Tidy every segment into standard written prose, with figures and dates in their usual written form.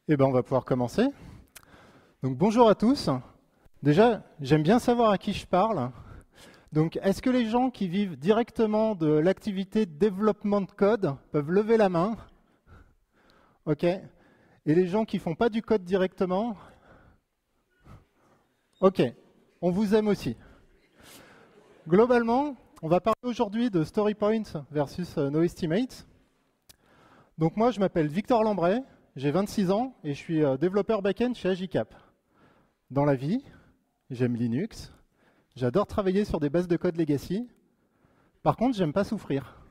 Eh ben, on va pouvoir commencer. Donc, bonjour à tous. Déjà, j'aime bien savoir à qui je parle. Donc, est-ce que les gens qui vivent directement de l'activité de développement de code peuvent lever la main? OK. Et les gens qui font pas du code directement? OK. On vous aime aussi. Globalement, on va parler aujourd'hui de StoryPoint versus NoEstimate. Donc, moi, je m'appelle Victor Lambray, j'ai 26 ans et je suis développeur back-end chez Agicap. Dans la vie, j'aime Linux, j'adore travailler sur des bases de code legacy. Par contre, j'aime pas souffrir.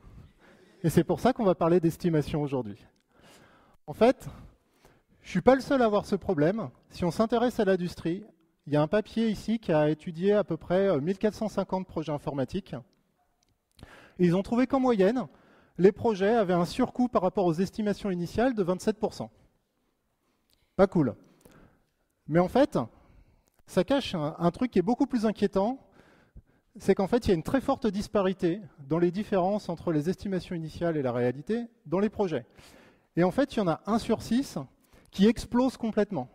Et c'est pour ça qu'on va parler d'estimation aujourd'hui. En fait, je suis pas le seul à avoir ce problème. Si on s'intéresse à l'industrie, il y a un papier ici qui a étudié à peu près 1450 projets informatiques. Et ils ont trouvé qu'en moyenne, les projets avaient un surcoût par rapport aux estimations initiales de 27%. Pas cool. Mais en fait, ça cache un truc qui est beaucoup plus inquiétant, c'est qu'en fait, il y a une très forte disparité dans les différences entre les estimations initiales et la réalité dans les projets. Et en fait, il y en a 1 sur 6 qui explose complètement,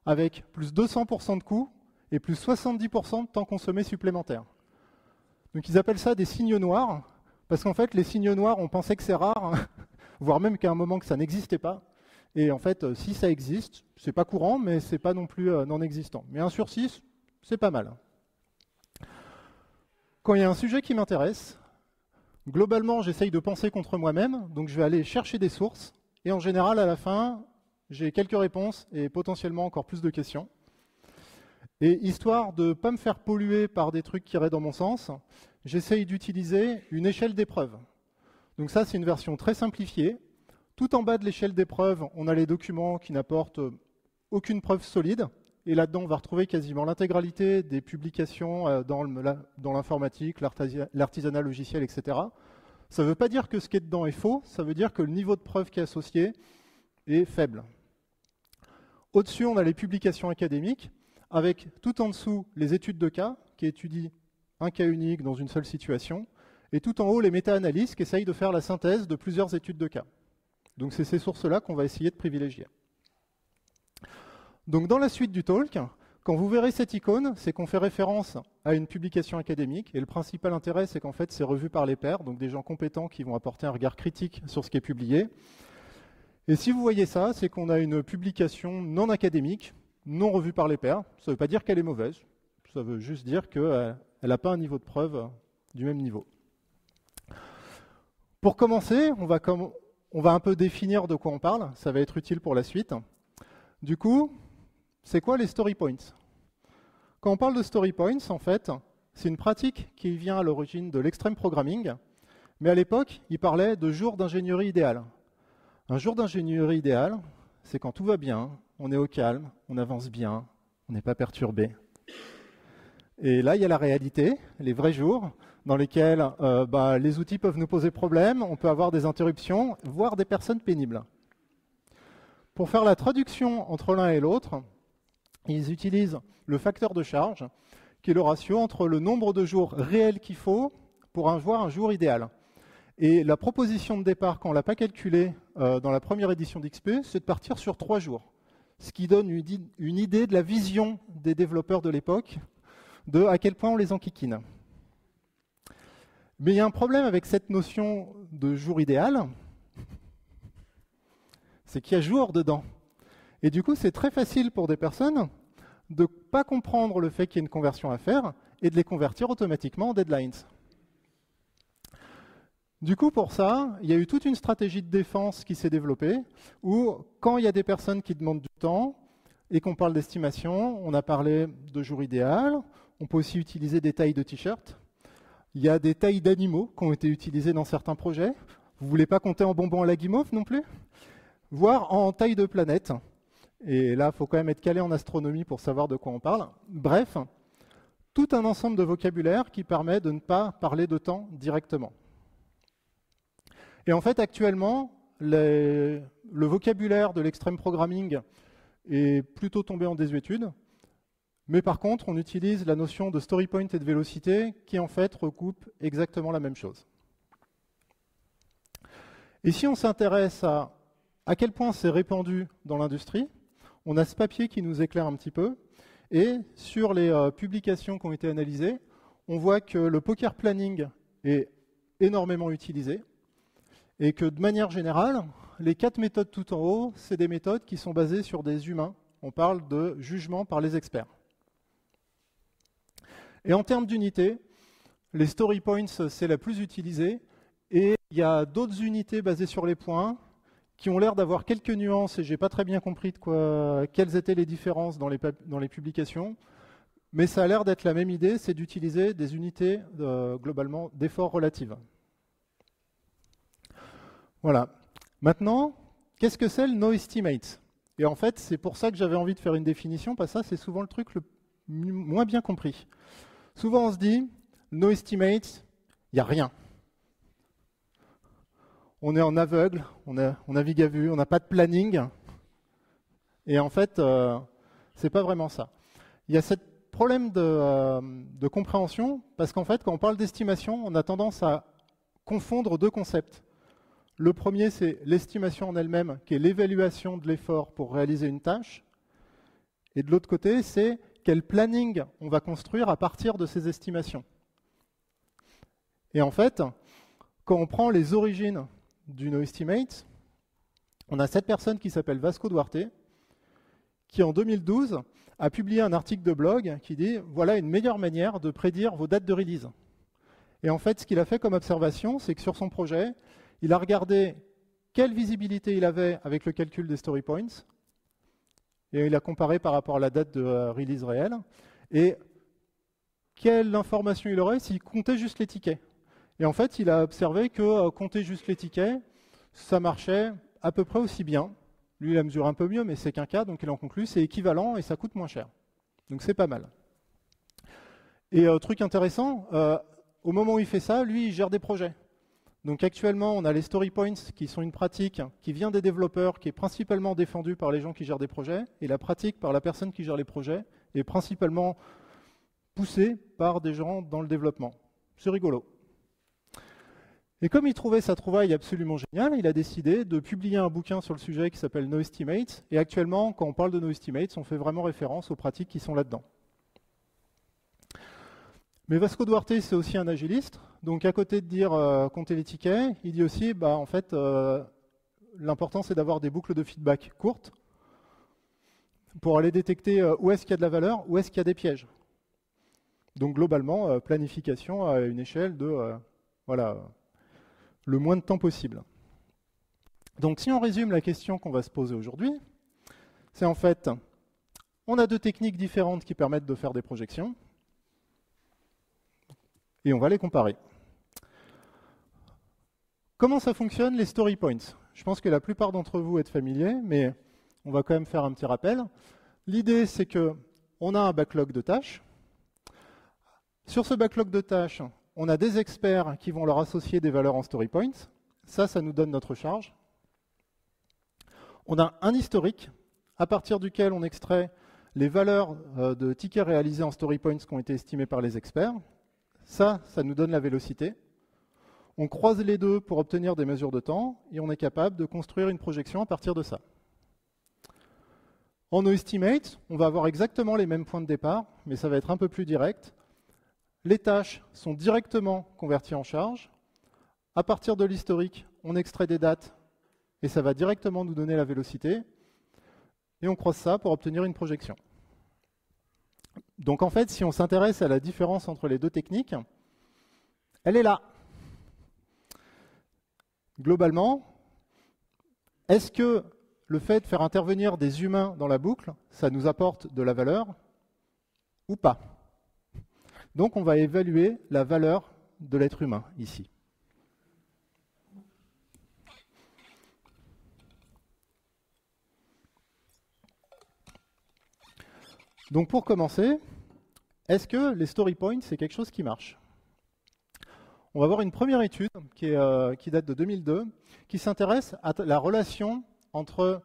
avec plus 200% de coûts et plus 70% de temps consommé supplémentaire. Donc ils appellent ça des signaux noirs, parce qu'en fait, les signaux noirs, on pensait que c'est rare, voire même qu'à un moment que ça n'existait pas. Et en fait, si ça existe, c'est pas courant, mais c'est pas non plus non existant. Mais 1 sur 6, c'est pas mal. Quand il y a un sujet qui m'intéresse, globalement, j'essaye de penser contre moi-même, donc je vais aller chercher des sources, et en général, à la fin, j'ai quelques réponses et potentiellement encore plus de questions. Et histoire de ne pas me faire polluer par des trucs qui iraient dans mon sens, j'essaye d'utiliser une échelle d'épreuves. Donc ça, c'est une version très simplifiée. Tout en bas de l'échelle d'épreuves, on a les documents qui n'apportent aucune preuve solide. Et là-dedans, on va retrouver quasiment l'intégralité des publications dans l'informatique, l'artisanat logiciel, etc. Ça ne veut pas dire que ce qui est dedans est faux, ça veut dire que le niveau de preuve qui est associé est faible. Au-dessus, on a les publications académiques, avec tout en dessous les études de cas, qui étudient un cas unique dans une seule situation, et tout en haut les méta-analyses qui essayent de faire la synthèse de plusieurs études de cas. Donc c'est ces sources-là qu'on va essayer de privilégier. Donc dans la suite du talk, quand vous verrez cette icône, c'est qu'on fait référence à une publication académique, et le principal intérêt, c'est qu'en fait, c'est revu par les pairs, donc des gens compétents qui vont apporter un regard critique sur ce qui est publié. Et si vous voyez ça, c'est qu'on a une publication non académique, non revue par les pairs. Ça ne veut pas dire qu'elle est mauvaise, ça veut juste dire qu'elle n'a pas un niveau de preuve du même niveau. Pour commencer, on va un peu définir de quoi on parle, ça va être utile pour la suite. Du coup, c'est quoi les story points? Quand on parle de story points, en fait, c'est une pratique qui vient à l'origine de l'extreme programming, mais à l'époque, il parlait de jour d'ingénierie idéal. Un jour d'ingénierie idéal, c'est quand tout va bien, on est au calme, on avance bien, on n'est pas perturbé. Et là, il y a la réalité, les vrais jours, dans lesquels les outils peuvent nous poser problème, on peut avoir des interruptions, voire des personnes pénibles. Pour faire la traduction entre l'un et l'autre, ils utilisent le facteur de charge, qui est le ratio entre le nombre de jours réels qu'il faut pour avoir un jour idéal. Et la proposition de départ, quand on ne l'a pas calculé dans la première édition d'XP, c'est de partir sur 3 jours. Ce qui donne une idée de la vision des développeurs de l'époque, de à quel point on les enquiquine. Mais il y a un problème avec cette notion de jour idéal, c'est qu'il y a jour dedans. Et du coup, c'est très facile pour des personnes de ne pas comprendre le fait qu'il y a une conversion à faire et de les convertir automatiquement en deadlines. Du coup, pour ça, il y a eu toute une stratégie de défense qui s'est développée, où quand il y a des personnes qui demandent du temps et qu'on parle d'estimation, on a parlé de jour idéal, on peut aussi utiliser des tailles de t-shirts. Il y a des tailles d'animaux qui ont été utilisées dans certains projets. Vous ne voulez pas compter en bonbons à la guimauve non plus? Voire en taille de planète. Et là, il faut quand même être calé en astronomie pour savoir de quoi on parle. Bref, tout un ensemble de vocabulaire qui permet de ne pas parler de temps directement. Et en fait, actuellement, le vocabulaire de l'extreme programming est plutôt tombé en désuétude. Mais par contre, on utilise la notion de story point et de vélocité qui, en fait, recoupe exactement la même chose. Et si on s'intéresse à quel point c'est répandu dans l'industrie, On a ce papier qui nous éclaire un petit peu. Et sur les publications qui ont été analysées, on voit que le poker planning est énormément utilisé et que de manière générale, les 4 méthodes tout en haut, c'est des méthodes qui sont basées sur des humains. On parle de jugement par les experts. Et en termes d'unités, les story points, c'est la plus utilisée. Et il y a d'autres unités basées sur les points qui ont l'air d'avoir quelques nuances, et je n'ai pas très bien compris quelles étaient les différences dans les publications. Mais ça a l'air d'être la même idée, c'est d'utiliser des unités globalement d'effort relative. Voilà. Maintenant, qu'est-ce que c'est le no estimate? Et en fait, c'est pour ça que j'avais envie de faire une définition, parce que ça, c'est souvent le truc le moins bien compris. Souvent, on se dit, no estimate, il n'y a rien. On est en aveugle, on navigue à vue, on n'a pas de planning. Et en fait, c'est pas vraiment ça. Il y a ce problème de compréhension, parce qu'en fait, quand on parle d'estimation, on a tendance à confondre deux concepts. Le premier, c'est l'estimation en elle-même, qui est l'évaluation de l'effort pour réaliser une tâche. Et de l'autre côté, c'est quel planning on va construire à partir de ces estimations. Et en fait, quand on prend les origines du no estimate, on a cette personne qui s'appelle Vasco Duarte, qui en 2012 a publié un article de blog qui dit « Voilà une meilleure manière de prédire vos dates de release ». Et en fait, ce qu'il a fait comme observation, c'est que sur son projet, il a regardé quelle visibilité il avait avec le calcul des story points, et il a comparé par rapport à la date de release réelle, et quelle information il aurait s'il comptait juste les tickets. Et en fait, il a observé que compter juste les tickets, ça marchait à peu près aussi bien. Lui, il a mesuré un peu mieux, mais c'est qu'un cas, donc il en conclut, c'est équivalent et ça coûte moins cher. Donc c'est pas mal. Et truc intéressant, au moment où il fait ça, lui, il gère des projets. Donc actuellement, on a les story points qui sont une pratique qui vient des développeurs, qui est principalement défendue par les gens qui gèrent des projets, et la pratique par la personne qui gère les projets est principalement poussée par des gens dans le développement. C'est rigolo. Et comme il trouvait sa trouvaille absolument géniale, il a décidé de publier un bouquin sur le sujet qui s'appelle No Estimates. Et actuellement, quand on parle de No Estimates, on fait vraiment référence aux pratiques qui sont là-dedans. Mais Vasco Duarte, c'est aussi un agiliste. Donc à côté de dire compter les tickets, il dit aussi, en fait, l'important c'est d'avoir des boucles de feedback courtes pour aller détecter où est-ce qu'il y a de la valeur, où est-ce qu'il y a des pièges. Donc globalement, planification à une échelle de le moins de temps possible. Donc si on résume la question qu'on va se poser aujourd'hui, c'est en fait, on a deux techniques différentes qui permettent de faire des projections, et on va les comparer. Comment ça fonctionne les story points? Je pense que la plupart d'entre vous êtes familiers, mais on va quand même faire un petit rappel. L'idée, c'est qu'on a un backlog de tâches. Sur ce backlog de tâches, on a des experts qui vont leur associer des valeurs en story points. Ça nous donne notre charge. On a un historique à partir duquel on extrait les valeurs de tickets réalisés en story points qui ont été estimés par les experts. Ça nous donne la vélocité. On croise les deux pour obtenir des mesures de temps et on est capable de construire une projection à partir de ça. En NoEstimate, on va avoir exactement les mêmes points de départ, mais ça va être un peu plus direct. Les tâches sont directement converties en charge. À partir de l'historique, on extrait des dates et ça va directement nous donner la vélocité. Et on croise ça pour obtenir une projection. Donc en fait, si on s'intéresse à la différence entre les deux techniques, elle est là. Globalement, est-ce que le fait de faire intervenir des humains dans la boucle, ça nous apporte de la valeur ou pas? Donc on va évaluer la valeur de l'être humain ici. Donc pour commencer, est-ce que les story points, c'est quelque chose qui marche? On va voir une première étude qui date de 2002, qui s'intéresse à la relation entre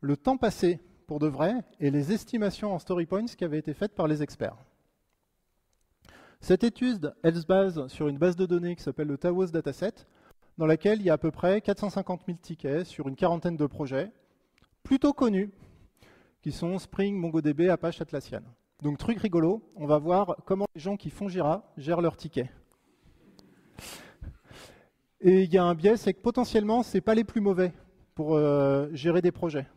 le temps passé pour de vrai et les estimations en story points qui avaient été faites par les experts. Cette étude, elle se base sur une base de données qui s'appelle le Taos Dataset, dans laquelle il y a à peu près 450 000 tickets sur une quarantaine de projets, plutôt connus, qui sont Spring, MongoDB, Apache, Atlassian. Donc truc rigolo, on va voir comment les gens qui font Jira gèrent leurs tickets. Et il y a un biais, c'est que potentiellement, ce n'est pas les plus mauvais pour gérer des projets.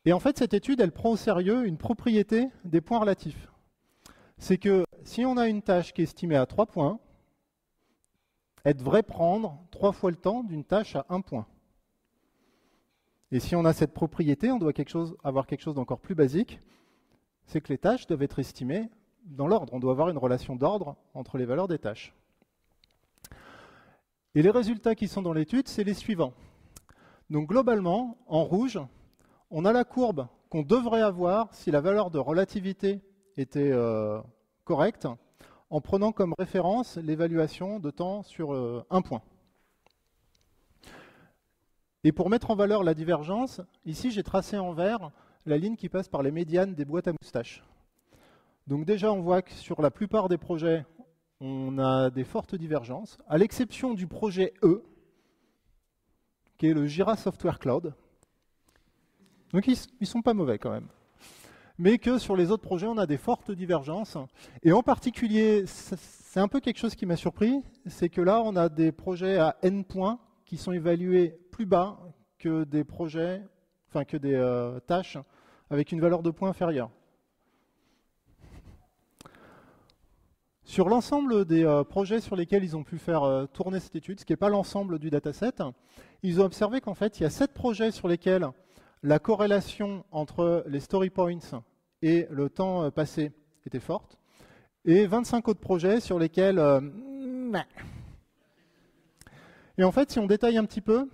Et en fait, cette étude, elle prend au sérieux une propriété des points relatifs. C'est que si on a une tâche qui est estimée à 3 points, elle devrait prendre 3 fois le temps d'une tâche à 1 point. Et si on a cette propriété, on doit avoir quelque chose d'encore plus basique, c'est que les tâches doivent être estimées dans l'ordre. On doit avoir une relation d'ordre entre les valeurs des tâches. Et les résultats qui sont dans l'étude, c'est les suivants. Donc globalement, en rouge, on a la courbe qu'on devrait avoir si la valeur de relativité était correcte, en prenant comme référence l'évaluation de temps sur 1 point. Et pour mettre en valeur la divergence, ici j'ai tracé en vert la ligne qui passe par les médianes des boîtes à moustaches. Donc déjà on voit que sur la plupart des projets, on a des fortes divergences, à l'exception du projet E, qui est le Jira Software Cloud. Donc ils ne sont pas mauvais quand même. Mais que sur les autres projets, on a des fortes divergences. Et en particulier, c'est un peu quelque chose qui m'a surpris, c'est que là, on a des projets à N points qui sont évalués plus bas que des projets, enfin que des tâches avec une valeur de points inférieure. Sur l'ensemble des projets sur lesquels ils ont pu faire tourner cette étude, ce qui n'est pas l'ensemble du dataset, ils ont observé qu'en fait, il y a 7 projets sur lesquels la corrélation entre les story points et le temps passé était forte, et 25 autres projets sur lesquels... Et en fait, si on détaille un petit peu,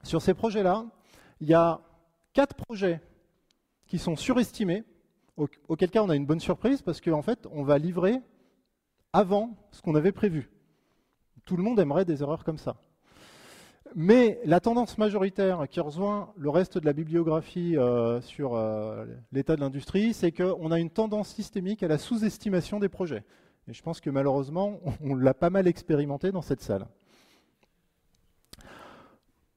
sur ces projets-là, il y a 4 projets qui sont surestimés, auquel cas on a une bonne surprise, parce qu'en fait, on va livrer avant ce qu'on avait prévu. Tout le monde aimerait des erreurs comme ça. Mais la tendance majoritaire qui rejoint le reste de la bibliographie sur l'état de l'industrie, c'est qu'on a une tendance systémique à la sous-estimation des projets. Et je pense que malheureusement, on l'a pas mal expérimenté dans cette salle.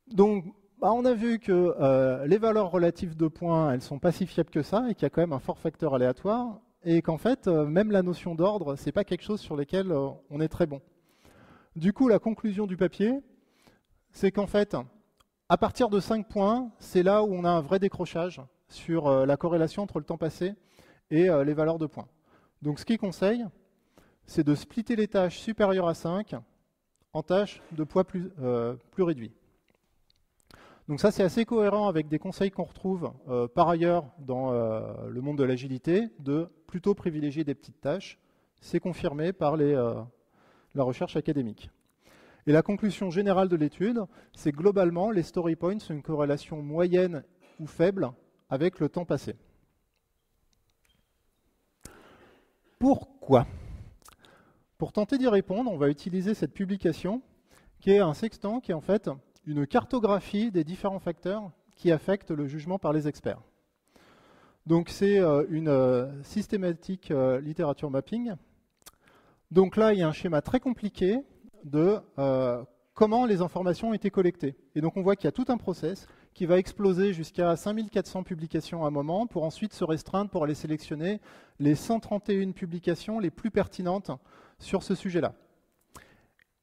Donc, on a vu que les valeurs relatives de points, elles ne sont pas si fiables que ça, et qu'il y a quand même un fort facteur aléatoire, et qu'en fait, même la notion d'ordre, ce n'est pas quelque chose sur lequel on est très bon. Du coup, la conclusion du papier, c'est qu'en fait, à partir de 5 points, c'est là où on a un vrai décrochage sur la corrélation entre le temps passé et les valeurs de points. Donc ce qu'il conseille, c'est de splitter les tâches supérieures à 5 en tâches de poids plus réduits. Donc ça, c'est assez cohérent avec des conseils qu'on retrouve par ailleurs dans le monde de l'agilité, de plutôt privilégier des petites tâches. C'est confirmé par la recherche académique. Et la conclusion générale de l'étude, c'est que globalement, les story points ont une corrélation moyenne ou faible avec le temps passé. Pourquoi? Pour tenter d'y répondre, on va utiliser cette publication qui est un sextant, qui est en fait une cartographie des différents facteurs qui affectent le jugement par les experts. Donc c'est une systématique literature mapping. Donc là, il y a un schéma très compliqué de comment les informations ont été collectées. Et donc on voit qu'il y a tout un process qui va exploser jusqu'à 5400 publications à un moment pour ensuite se restreindre pour aller sélectionner les 131 publications les plus pertinentes sur ce sujet-là.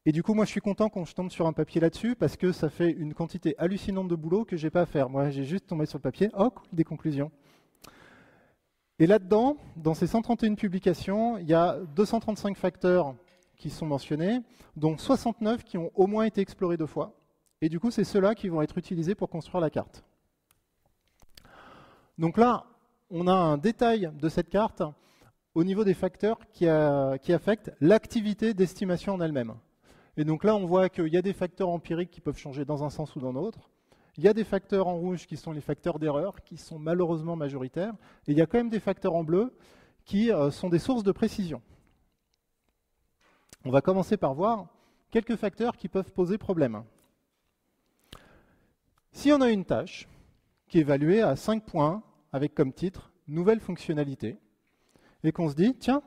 Et du coup, moi je suis content quand je tombe sur un papier là-dessus parce que ça fait une quantité hallucinante de boulot que je n'ai pas à faire. Moi j'ai juste tombé sur le papier, oh, des conclusions. Et là-dedans, dans ces 131 publications, il y a 235 facteurs qui sont mentionnés, dont 69 qui ont au moins été explorés 2 fois. Et du coup, c'est ceux-là qui vont être utilisés pour construire la carte. Donc là, on a un détail de cette carte au niveau des facteurs qui affectent l'activité d'estimation en elle-même. Et donc là, on voit qu'il y a des facteurs empiriques qui peuvent changer dans un sens ou dans l'autre. Il y a des facteurs en rouge qui sont les facteurs d'erreur, qui sont malheureusement majoritaires. Et il y a quand même des facteurs en bleu qui sont des sources de précision. On va commencer par voir quelques facteurs qui peuvent poser problème. Si on a une tâche qui est évaluée à 5 points avec comme titre « Nouvelle fonctionnalité » et qu'on se dit « Tiens,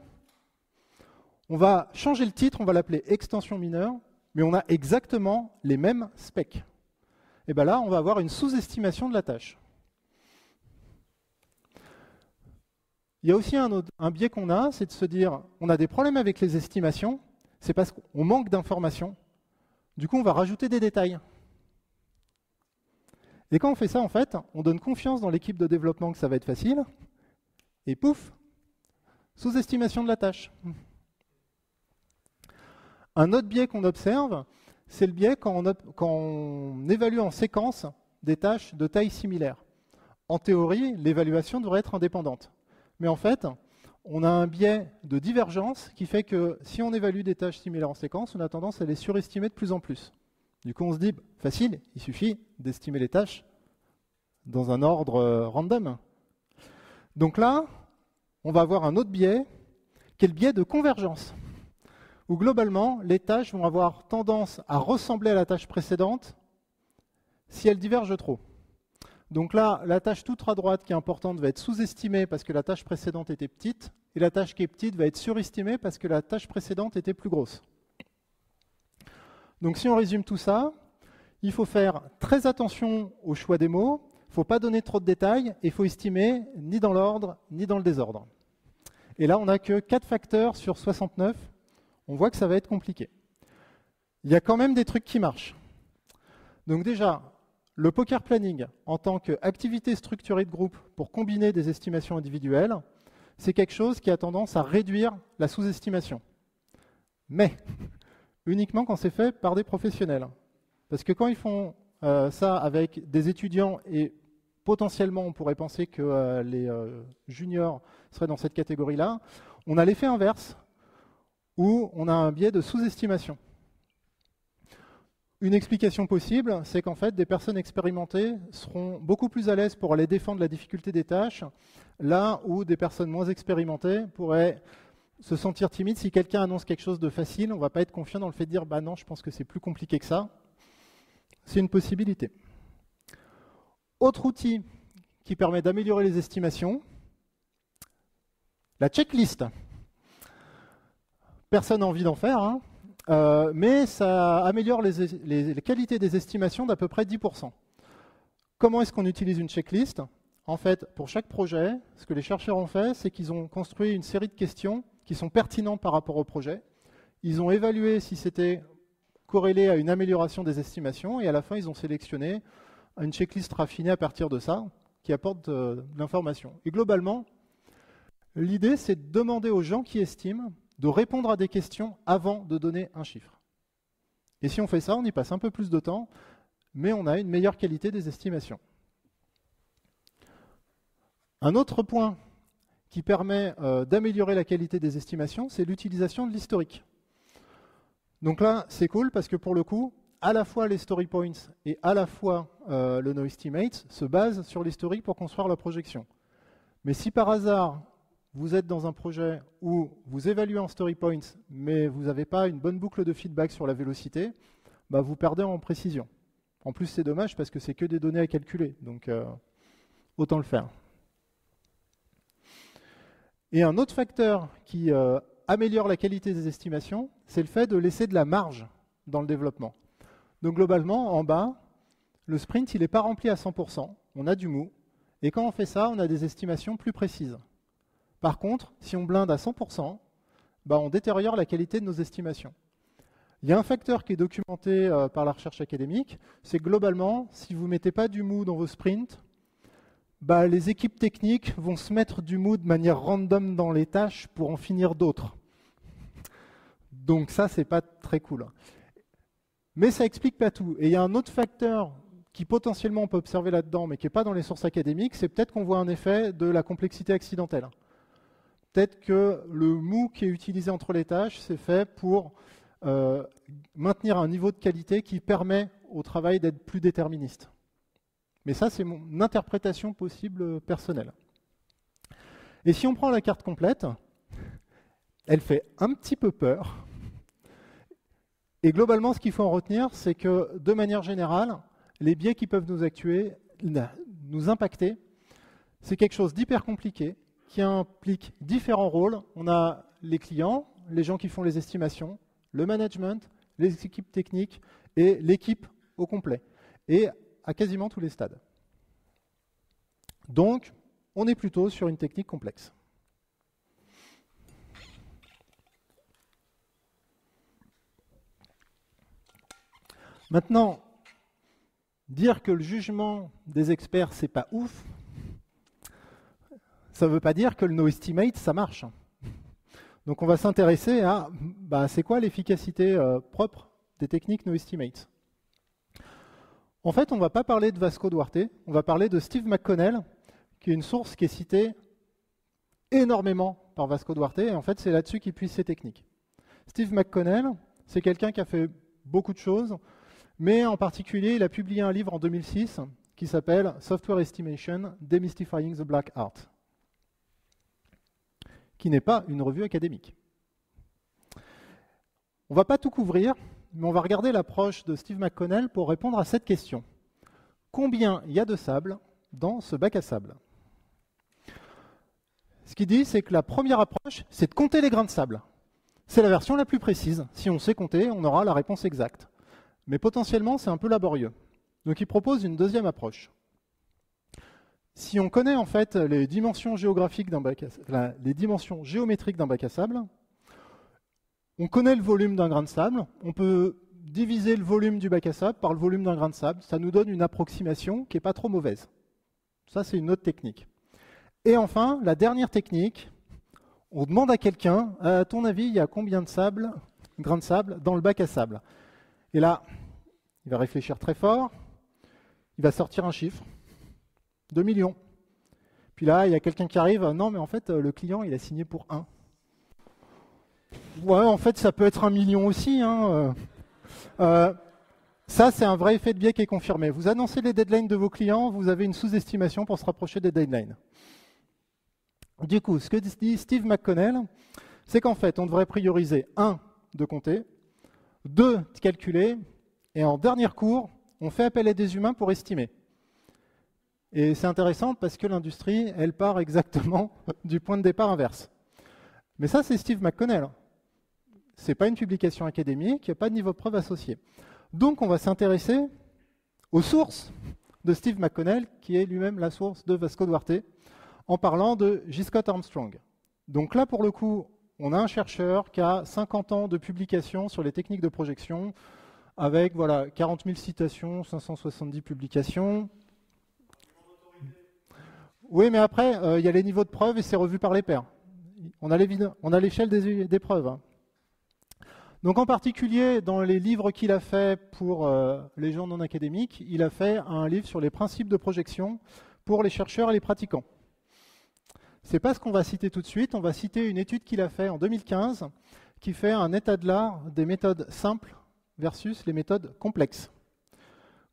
on va changer le titre, on va l'appeler « Extension mineure », mais on a exactement les mêmes specs. et bien là, on va avoir une sous-estimation de la tâche. Il y a aussi un biais qu'on a, c'est de se dire, on a des problèmes avec les estimations, c'est parce qu'on manque d'informations. Du coup, on va rajouter des détails. Et quand on fait ça, en fait, on donne confiance dans l'équipe de développement que ça va être facile, et pouf, sous-estimation de la tâche. Un autre biais qu'on observe, c'est le biais quand on évalue en séquence des tâches de taille similaire. En théorie, l'évaluation devrait être indépendante. Mais en fait, on a un biais de divergence qui fait que si on évalue des tâches similaires en séquence, on a tendance à les surestimer de plus en plus. Du coup, on se dit, facile, il suffit d'estimer les tâches dans un ordre random. Donc là, on va avoir un autre biais, qui est le biais de convergence, où globalement, les tâches vont avoir tendance à ressembler à la tâche précédente si elles divergent trop. Donc là, la tâche toute à droite qui est importante va être sous-estimée parce que la tâche précédente était petite, et la tâche qui est petite va être surestimée parce que la tâche précédente était plus grosse. Donc si on résume tout ça, il faut faire très attention au choix des mots, il ne faut pas donner trop de détails, et il faut estimer ni dans l'ordre, ni dans le désordre. Et là, on n'a que 4 facteurs sur 69, on voit que ça va être compliqué. Il y a quand même des trucs qui marchent. Donc déjà, le poker planning, en tant qu'activité structurée de groupe pour combiner des estimations individuelles, c'est quelque chose qui a tendance à réduire la sous-estimation. Mais uniquement quand c'est fait par des professionnels. Parce que quand ils font ça avec des étudiants, et potentiellement on pourrait penser que les juniors seraient dans cette catégorie-là, on a l'effet inverse, où on a un biais de sous-estimation. Une explication possible, c'est qu'en fait, des personnes expérimentées seront beaucoup plus à l'aise pour aller défendre la difficulté des tâches, là où des personnes moins expérimentées pourraient se sentir timides. Si quelqu'un annonce quelque chose de facile, on ne va pas être confiant dans le fait de dire « bah non, je pense que c'est plus compliqué que ça ». C'est une possibilité. Autre outil qui permet d'améliorer les estimations, la checklist. Personne n'a envie d'en faire, hein. Mais ça améliore les qualités des estimations d'à peu près 10%. Comment est-ce qu'on utilise une checklist? En fait, pour chaque projet, ce que les chercheurs ont fait, c'est qu'ils ont construit une série de questions qui sont pertinentes par rapport au projet. Ils ont évalué si c'était corrélé à une amélioration des estimations, et à la fin, ils ont sélectionné une checklist raffinée à partir de ça, qui apporte de l'information. Et globalement, l'idée, c'est de demander aux gens qui estiment de répondre à des questions avant de donner un chiffre. Et si on fait ça, on y passe un peu plus de temps, mais on a une meilleure qualité des estimations. Un autre point qui permet d'améliorer la qualité des estimations, c'est l'utilisation de l'historique. Donc là, c'est cool parce que pour le coup, à la fois les story points et à la fois le NoEstimate se basent sur l'historique pour construire la projection. Mais si par hasard, vous êtes dans un projet où vous évaluez en story points, mais vous n'avez pas une bonne boucle de feedback sur la vélocité, bah vous perdez en précision. En plus, c'est dommage parce que c'est que des données à calculer, donc autant le faire. Et un autre facteur qui améliore la qualité des estimations, c'est le fait de laisser de la marge dans le développement. Donc globalement, en bas, le sprint, il n'est pas rempli à 100%, on a du mou, et quand on fait ça, on a des estimations plus précises. Par contre, si on blinde à 100%, bah on détériore la qualité de nos estimations. Il y a un facteur qui est documenté par la recherche académique, c'est que globalement, si vous ne mettez pas du mou dans vos sprints, bah les équipes techniques vont se mettre du mou de manière random dans les tâches pour en finir d'autres. Donc ça, c'est pas très cool. Mais ça explique pas tout. Et il y a un autre facteur qui potentiellement on peut observer là-dedans, mais qui n'est pas dans les sources académiques, c'est peut-être qu'on voit un effet de la complexité accidentelle. Peut-être que le mou qui est utilisé entre les tâches, c'est fait pour maintenir un niveau de qualité qui permet au travail d'être plus déterministe. Mais ça, c'est mon interprétation possible personnelle. Et si on prend la carte complète, elle fait un petit peu peur. Et globalement, ce qu'il faut en retenir, c'est que de manière générale, les biais qui peuvent nous impacter, c'est quelque chose d'hyper compliqué, qui implique différents rôles. On a les clients, les gens qui font les estimations, le management, les équipes techniques et l'équipe au complet. Et à quasiment tous les stades. Donc, on est plutôt sur une technique complexe. Maintenant, dire que le jugement des experts, c'est pas ouf, ça ne veut pas dire que le no-estimate, ça marche. Donc on va s'intéresser à c'est quoi l'efficacité propre des techniques no-estimate. En fait, on ne va pas parler de Vasco Duarte, on va parler de Steve McConnell, qui est une source qui est citée énormément par Vasco Duarte, et en fait c'est là-dessus qu'il puise ses techniques. Steve McConnell, c'est quelqu'un qui a fait beaucoup de choses, mais en particulier, il a publié un livre en 2006 qui s'appelle Software Estimation, Demystifying the Black Art, qui n'est pas une revue académique. On ne va pas tout couvrir, mais on va regarder l'approche de Steve McConnell pour répondre à cette question. Combien il y a de sable dans ce bac à sable? Ce qu'il dit, c'est que la première approche, c'est de compter les grains de sable. C'est la version la plus précise. Si on sait compter, on aura la réponse exacte. Mais potentiellement, c'est un peu laborieux. Donc il propose une deuxième approche. Si on connaît en fait les dimensions géographiques d'un bac à, les dimensions géométriques d'un bac à sable, on connaît le volume d'un grain de sable, on peut diviser le volume du bac à sable par le volume d'un grain de sable, ça nous donne une approximation qui n'est pas trop mauvaise. Ça, c'est une autre technique. Et enfin, la dernière technique, on demande à quelqu'un, à ton avis, il y a combien de grains de sable dans le bac à sable? Et là, il va réfléchir très fort, il va sortir un chiffre, 2 millions. Puis là, il y a quelqu'un qui arrive, non mais en fait, le client, il a signé pour 1. Ouais, en fait, ça peut être 1 million aussi. Ça, c'est un vrai effet de biais qui est confirmé. Vous annoncez les deadlines de vos clients, vous avez une sous-estimation pour se rapprocher des deadlines. Du coup, ce que dit Steve McConnell, c'est qu'en fait, on devrait prioriser 1, de compter, 2, de calculer, et en dernier recours, on fait appel à des humains pour estimer. Et c'est intéressant parce que l'industrie, elle part exactement du point de départ inverse. Mais ça, c'est Steve McConnell. Ce n'est pas une publication académique, il n'y a pas de niveau de preuve associé. Donc, on va s'intéresser aux sources de Steve McConnell, qui est lui-même la source de Vasco Duarte, en parlant de J. Scott Armstrong. Donc là, pour le coup, on a un chercheur qui a 50 ans de publications sur les techniques de projection, avec 40 000 citations, 570 publications. Oui, mais après, il y a les niveaux de preuve et c'est revu par les pairs. On a l'échelle des preuves. Donc en particulier, dans les livres qu'il a fait pour les gens non académiques, il a fait un livre sur les principes de projection pour les chercheurs et les pratiquants. Ce n'est pas ce qu'on va citer tout de suite, on va citer une étude qu'il a fait en 2015 qui fait un état de l'art des méthodes simples versus les méthodes complexes.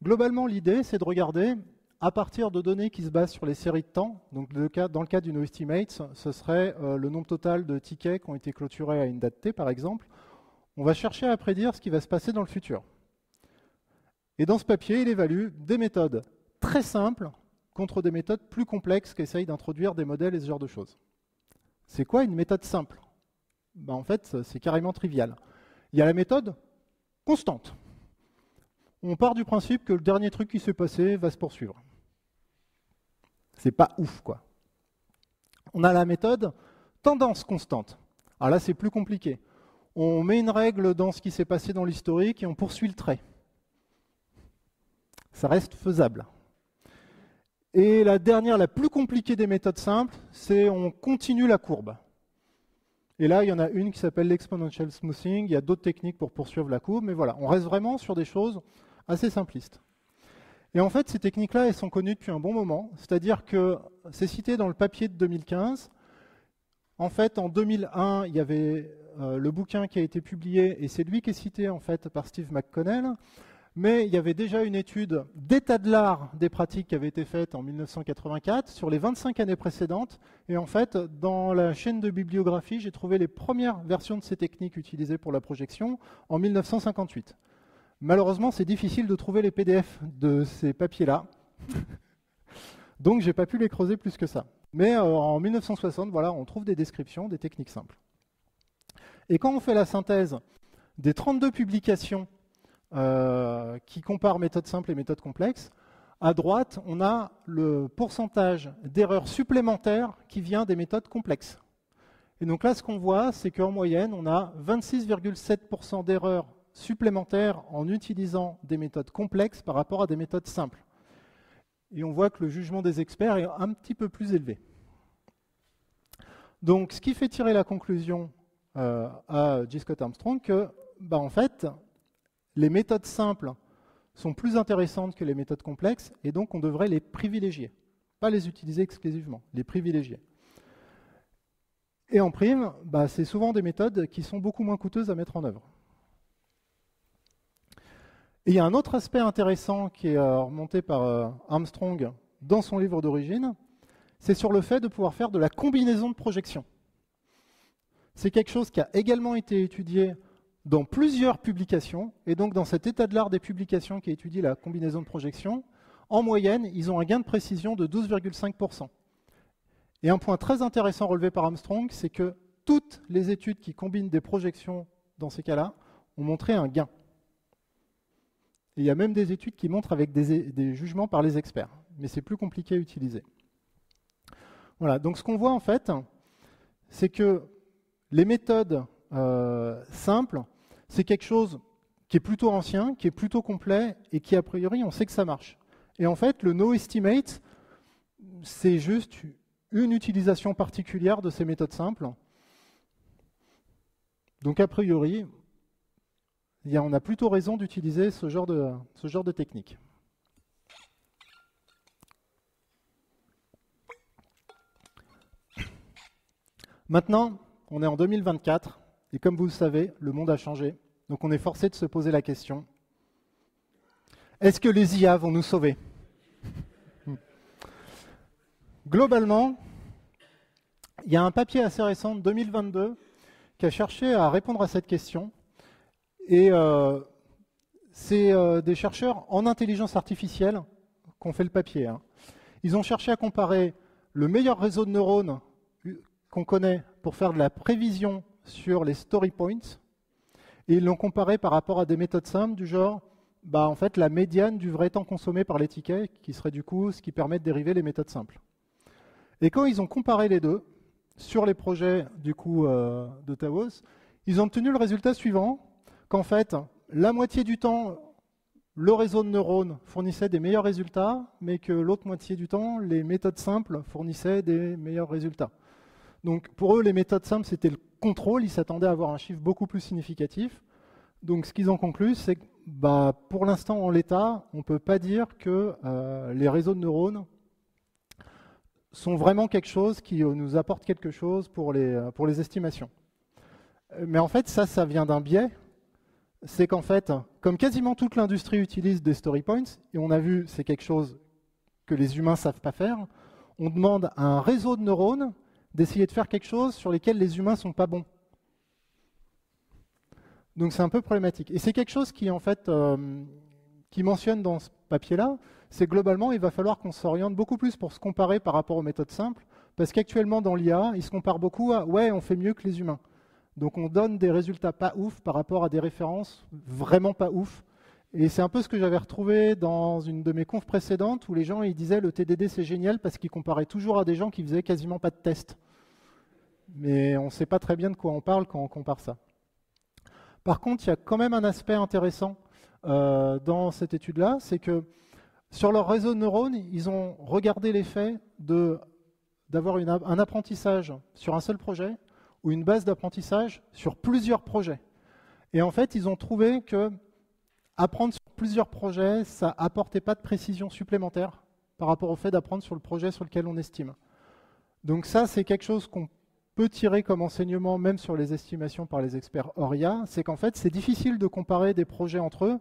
Globalement, l'idée, c'est de regarder, à partir de données qui se basent sur les séries de temps, donc dans le cas du no-estimate, ce serait le nombre total de tickets qui ont été clôturés à une date T, par exemple, on va chercher à prédire ce qui va se passer dans le futur. Et dans ce papier, il évalue des méthodes très simples contre des méthodes plus complexes qui essayent d'introduire des modèles et ce genre de choses. C'est quoi une méthode simple? En fait, c'est carrément trivial. Il y a la méthode constante. On part du principe que le dernier truc qui s'est passé va se poursuivre. C'est pas ouf, quoi. On a la méthode tendance constante. Alors là, c'est plus compliqué. On met une règle dans ce qui s'est passé dans l'historique et on poursuit le trait. Ça reste faisable. Et la dernière, la plus compliquée des méthodes simples, c'est on continue la courbe. Et là, il y en a une qui s'appelle l'exponential smoothing. Il y a d'autres techniques pour poursuivre la courbe, mais voilà, on reste vraiment sur des choses assez simplistes. Et en fait, ces techniques-là, elles sont connues depuis un bon moment. C'est-à-dire que c'est cité dans le papier de 2015. En fait, en 2001, il y avait le bouquin qui a été publié, et c'est lui qui est cité en fait par Steve McConnell. Mais il y avait déjà une étude d'état de l'art des pratiques qui avait été faite en 1984 sur les 25 années précédentes. Et en fait, dans la chaîne de bibliographie, j'ai trouvé les premières versions de ces techniques utilisées pour la projection en 1958. Malheureusement, c'est difficile de trouver les PDF de ces papiers-là. Donc, je n'ai pas pu les creuser plus que ça. Mais en 1960, voilà, on trouve des descriptions des techniques simples. Et quand on fait la synthèse des 32 publications qui comparent méthodes simples et méthodes complexes, À droite, on a le pourcentage d'erreurs supplémentaires qui vient des méthodes complexes. Et donc là, ce qu'on voit, c'est qu'en moyenne, on a 26,7% d'erreurs supplémentaires en utilisant des méthodes complexes par rapport à des méthodes simples. Et on voit que le jugement des experts est un petit peu plus élevé. Donc, ce qui fait tirer la conclusion à J. Scott Armstrong que, en fait, les méthodes simples sont plus intéressantes que les méthodes complexes, et donc on devrait les privilégier. Pas les utiliser exclusivement, les privilégier. Et en prime, c'est souvent des méthodes qui sont beaucoup moins coûteuses à mettre en œuvre. Et il y a un autre aspect intéressant qui est remonté par Armstrong dans son livre d'origine, c'est sur le fait de pouvoir faire de la combinaison de projections. C'est quelque chose qui a également été étudié dans plusieurs publications, et donc dans cet état de l'art des publications qui étudie la combinaison de projections, en moyenne, ils ont un gain de précision de 12,5%. Et un point très intéressant relevé par Armstrong, c'est que toutes les études qui combinent des projections dans ces cas-là ont montré un gain. Et il y a même des études qui montrent avec des jugements par les experts, mais c'est plus compliqué à utiliser. Voilà, donc ce qu'on voit en fait, c'est que les méthodes simples, c'est quelque chose qui est plutôt ancien, qui est plutôt complet, et qui a priori, on sait que ça marche. Et en fait, le no estimate, c'est juste une utilisation particulière de ces méthodes simples. Donc a priori, on a plutôt raison d'utiliser ce genre de technique. Maintenant, on est en 2024, et comme vous le savez, le monde a changé. Donc on est forcé de se poser la question, est-ce que les IA vont nous sauver ? Globalement, il y a un papier assez récent de 2022 qui a cherché à répondre à cette question. Et c'est des chercheurs en intelligence artificielle qui ont fait le papier. Ils ont cherché à comparer le meilleur réseau de neurones qu'on connaît pour faire de la prévision sur les story points, et ils l'ont comparé par rapport à des méthodes simples du genre, en fait, la médiane du vrai temps consommé par les tickets, qui serait du coup ce qui permet de dériver les méthodes simples. Et quand ils ont comparé les deux, sur les projets du coup de Taos, ils ont obtenu le résultat suivant, qu'en fait, la moitié du temps, le réseau de neurones fournissait des meilleurs résultats, mais que l'autre moitié du temps, les méthodes simples fournissaient des meilleurs résultats. Donc pour eux, les méthodes simples, c'était le contrôle, ils s'attendaient à avoir un chiffre beaucoup plus significatif. Donc ce qu'ils ont conclu, c'est que pour l'instant, en l'état, on ne peut pas dire que les réseaux de neurones sont vraiment quelque chose qui nous apporte quelque chose pour les estimations. Mais en fait, ça vient d'un biais. C'est qu'en fait, comme quasiment toute l'industrie utilise des story points, et on a vu, c'est quelque chose que les humains ne savent pas faire, on demande à un réseau de neurones d'essayer de faire quelque chose sur lesquels les humains ne sont pas bons. Donc c'est un peu problématique. Et c'est quelque chose qui, en fait, qui mentionne dans ce papier-là, c'est globalement, il va falloir qu'on s'oriente beaucoup plus pour se comparer par rapport aux méthodes simples, parce qu'actuellement dans l'IA, ils se comparent beaucoup à « ouais, on fait mieux que les humains ». Donc on donne des résultats pas ouf par rapport à des références vraiment pas ouf. Et c'est un peu ce que j'avais retrouvé dans une de mes confs précédentes où les gens ils disaient le TDD c'est génial parce qu'ils comparaient toujours à des gens qui faisaient quasiment pas de tests. Mais on ne sait pas très bien de quoi on parle quand on compare ça. Par contre, il y a quand même un aspect intéressant dans cette étude-là, c'est que sur leur réseau de neurones, ils ont regardé l'effet d'avoir un apprentissage sur un seul projet ou une base d'apprentissage sur plusieurs projets. Et en fait, ils ont trouvé que apprendre sur plusieurs projets, ça n'apportait pas de précision supplémentaire par rapport au fait d'apprendre sur le projet sur lequel on estime. Donc ça, c'est quelque chose qu'on peut tirer comme enseignement, même sur les estimations par les experts ORIA, c'est qu'en fait, c'est difficile de comparer des projets entre eux,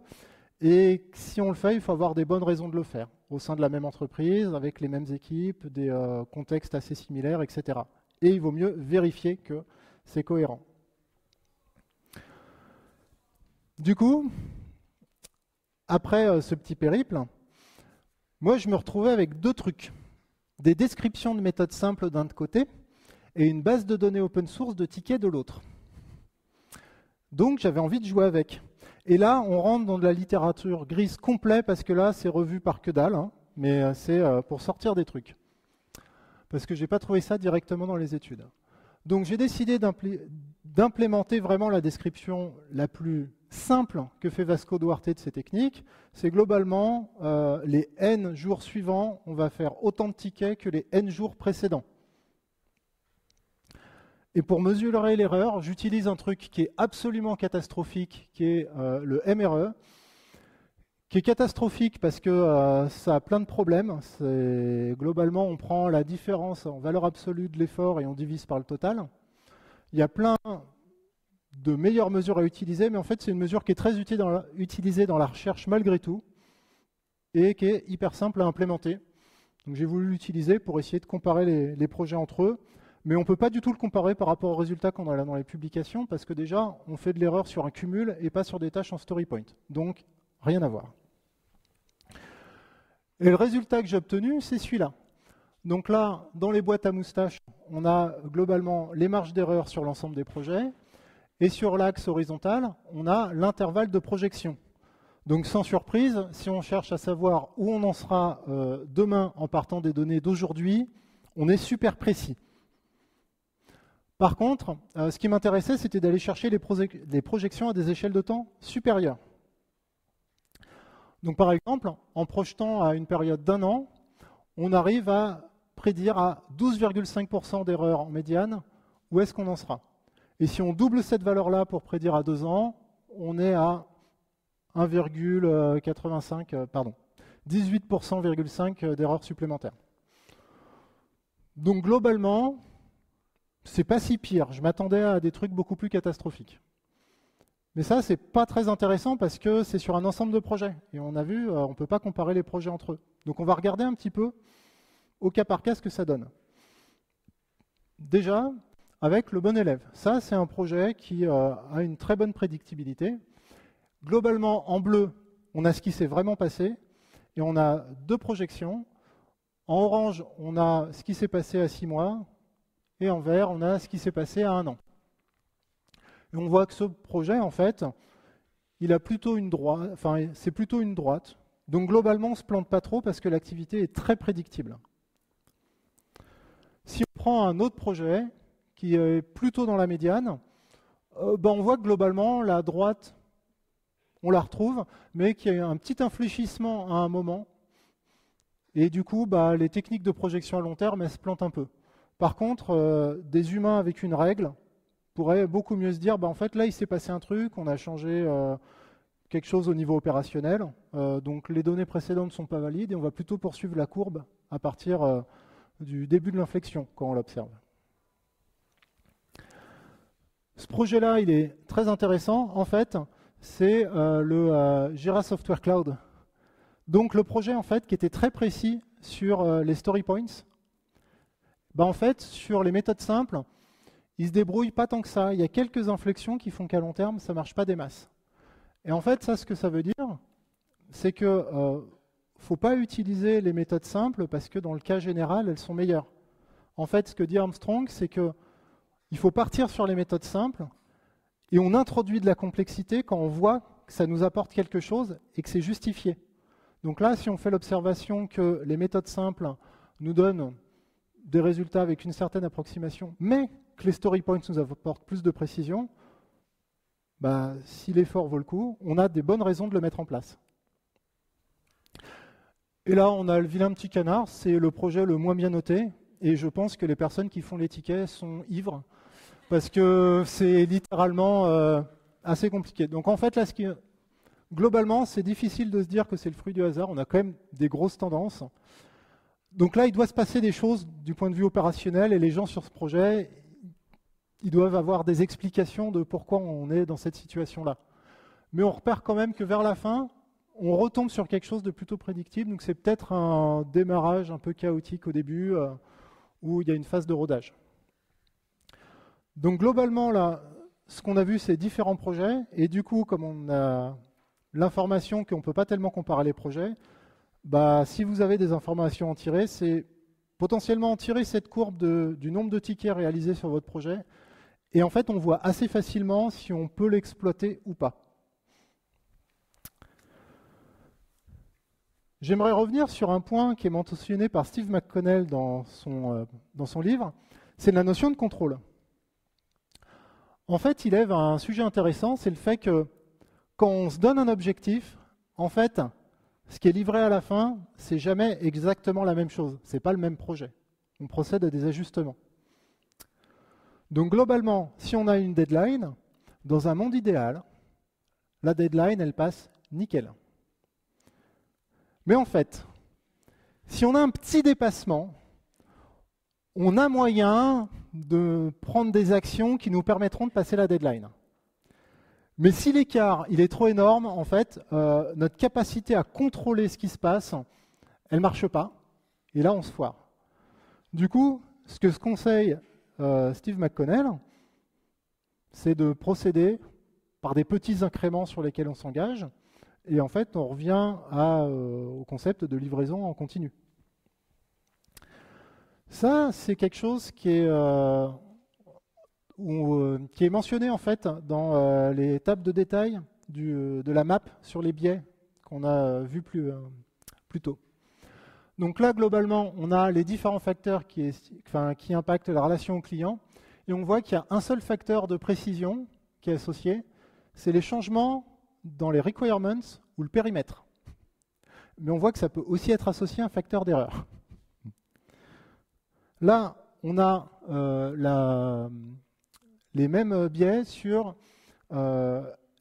et si on le fait, il faut avoir des bonnes raisons de le faire, au sein de la même entreprise, avec les mêmes équipes, des contextes assez similaires, etc. Et il vaut mieux vérifier que c'est cohérent. Du coup, après ce petit périple, moi je me retrouvais avec deux trucs. Des descriptions de méthodes simples d'un côté et une base de données open source de tickets de l'autre. Donc j'avais envie de jouer avec. Et là, on rentre dans de la littérature grise complète parce que là, c'est revu par que dalle. mais c'est pour sortir des trucs. Parce que je n'ai pas trouvé ça directement dans les études. Donc j'ai décidé d'implémenter vraiment la description la plus simple que fait Vasco Duarte de ces techniques. C'est globalement les n jours suivants, on va faire autant de tickets que les n jours précédents. Et pour mesurer l'erreur, j'utilise un truc qui est absolument catastrophique, qui est le MRE, qui est catastrophique parce que ça a plein de problèmes. Globalement, on prend la différence en valeur absolue de l'effort et on divise par le total. Il y a plein de meilleures mesures à utiliser, mais en fait, c'est une mesure qui est très utilisée dans la recherche malgré tout et qui est hyper simple à implémenter. Donc j'ai voulu l'utiliser pour essayer de comparer les projets entre eux. Mais on ne peut pas du tout le comparer par rapport aux résultats qu'on a là dans les publications, parce que déjà, on fait de l'erreur sur un cumul et pas sur des tâches en story point. Donc, rien à voir. Et le résultat que j'ai obtenu, c'est celui-là. Donc là, dans les boîtes à moustaches, on a globalement les marges d'erreur sur l'ensemble des projets, et sur l'axe horizontal, on a l'intervalle de projection. Donc sans surprise, si on cherche à savoir où on en sera demain en partant des données d'aujourd'hui, on est super précis. Par contre, ce qui m'intéressait, c'était d'aller chercher les projections à des échelles de temps supérieures. Donc par exemple, en projetant à une période d'1 an, on arrive à prédire à 12,5% d'erreur en médiane où est-ce qu'on en sera. Et si on double cette valeur-là pour prédire à 2 ans, on est à 18,5% d'erreur supplémentaire. Donc globalement, c'est pas si pire. Je m'attendais à des trucs beaucoup plus catastrophiques. Mais ça, c'est pas très intéressant parce que c'est sur un ensemble de projets. Et on a vu, on ne peut pas comparer les projets entre eux. Donc on va regarder un petit peu au cas par cas ce que ça donne. Déjà, avec le bon élève. Ça, c'est un projet qui a une très bonne prédictibilité. Globalement, en bleu, on a ce qui s'est vraiment passé. Et on a 2 projections. En orange, on a ce qui s'est passé à 6 mois. Et en vert, on a ce qui s'est passé à 1 an. Et on voit que ce projet, en fait, il a plutôt une droite, enfin, c'est plutôt une droite. Donc globalement, on ne se plante pas trop parce que l'activité est très prédictible. Si on prend un autre projet qui est plutôt dans la médiane, on voit que globalement, la droite, on la retrouve, mais qu'il y a un petit infléchissement à un moment. Et du coup, les techniques de projection à long terme, elles se plantent un peu. Par contre, des humains avec une règle pourraient beaucoup mieux se dire, en fait, là, il s'est passé un truc, on a changé quelque chose au niveau opérationnel, donc les données précédentes ne sont pas valides, et on va plutôt poursuivre la courbe à partir du début de l'inflexion, quand on l'observe. Ce projet-là, il est très intéressant. En fait, c'est le Jira Software Cloud. Donc le projet, en fait, qui était très précis sur les story points, en fait, sur les méthodes simples, il ne se débrouille pas tant que ça. Il y a quelques inflexions qui font qu'à long terme, ça ne marche pas des masses. Et en fait, ça, ce que ça veut dire, c'est qu'il ne faut pas utiliser les méthodes simples parce que dans le cas général, elles sont meilleures. En fait, ce que dit Armstrong, c'est qu'il faut partir sur les méthodes simples et on introduit de la complexité quand on voit que ça nous apporte quelque chose et que c'est justifié. Donc là, si on fait l'observation que les méthodes simples nous donnent des résultats avec une certaine approximation, mais que les story points nous apportent plus de précision, si l'effort vaut le coup, on a des bonnes raisons de le mettre en place. Et là, on a le vilain petit canard, c'est le projet le moins bien noté, et je pense que les personnes qui font les tickets sont ivres, parce que c'est littéralement assez compliqué. Donc en fait, là, globalement, c'est difficile de se dire que c'est le fruit du hasard, on a quand même des grosses tendances. Donc là, il doit se passer des choses du point de vue opérationnel, et les gens sur ce projet, ils doivent avoir des explications de pourquoi on est dans cette situation-là. Mais on repère quand même que vers la fin, on retombe sur quelque chose de plutôt prédictible, donc c'est peut-être un démarrage un peu chaotique au début, où il y a une phase de rodage. Donc globalement, là, ce qu'on a vu, c'est différents projets, et du coup, comme on a l'information qu'on ne peut pas tellement comparer les projets, si vous avez des informations à en tirer, c'est potentiellement en tirer cette courbe du nombre de tickets réalisés sur votre projet, et en fait, on voit assez facilement si on peut l'exploiter ou pas. J'aimerais revenir sur un point qui est mentionné par Steve McConnell dans son livre, c'est la notion de contrôle. En fait, il lève un sujet intéressant, c'est le fait que quand on se donne un objectif, en fait, ce qui est livré à la fin, c'est jamais exactement la même chose, c'est pas le même projet. On procède à des ajustements. Donc globalement, si on a une deadline, dans un monde idéal, la deadline, elle passe nickel. Mais en fait, si on a un petit dépassement, on a moyen de prendre des actions qui nous permettront de passer la deadline. Mais si l'écart il est trop énorme, en fait, notre capacité à contrôler ce qui se passe, elle ne marche pas. Et là, on se foire. Du coup, ce que conseille Steve McConnell, c'est de procéder par des petits incréments sur lesquels on s'engage. Et en fait, on revient au concept de livraison en continu. Ça, c'est quelque chose qui est mentionné en fait dans les tables de détail de la map sur les biais qu'on a vu plus tôt. Donc là, globalement, on a les différents facteurs qui impactent la relation au client, et on voit qu'il y a un seul facteur de précision qui est associé, c'est les changements dans les requirements ou le périmètre. Mais on voit que ça peut aussi être associé à un facteur d'erreur. Là, on a les mêmes biais sur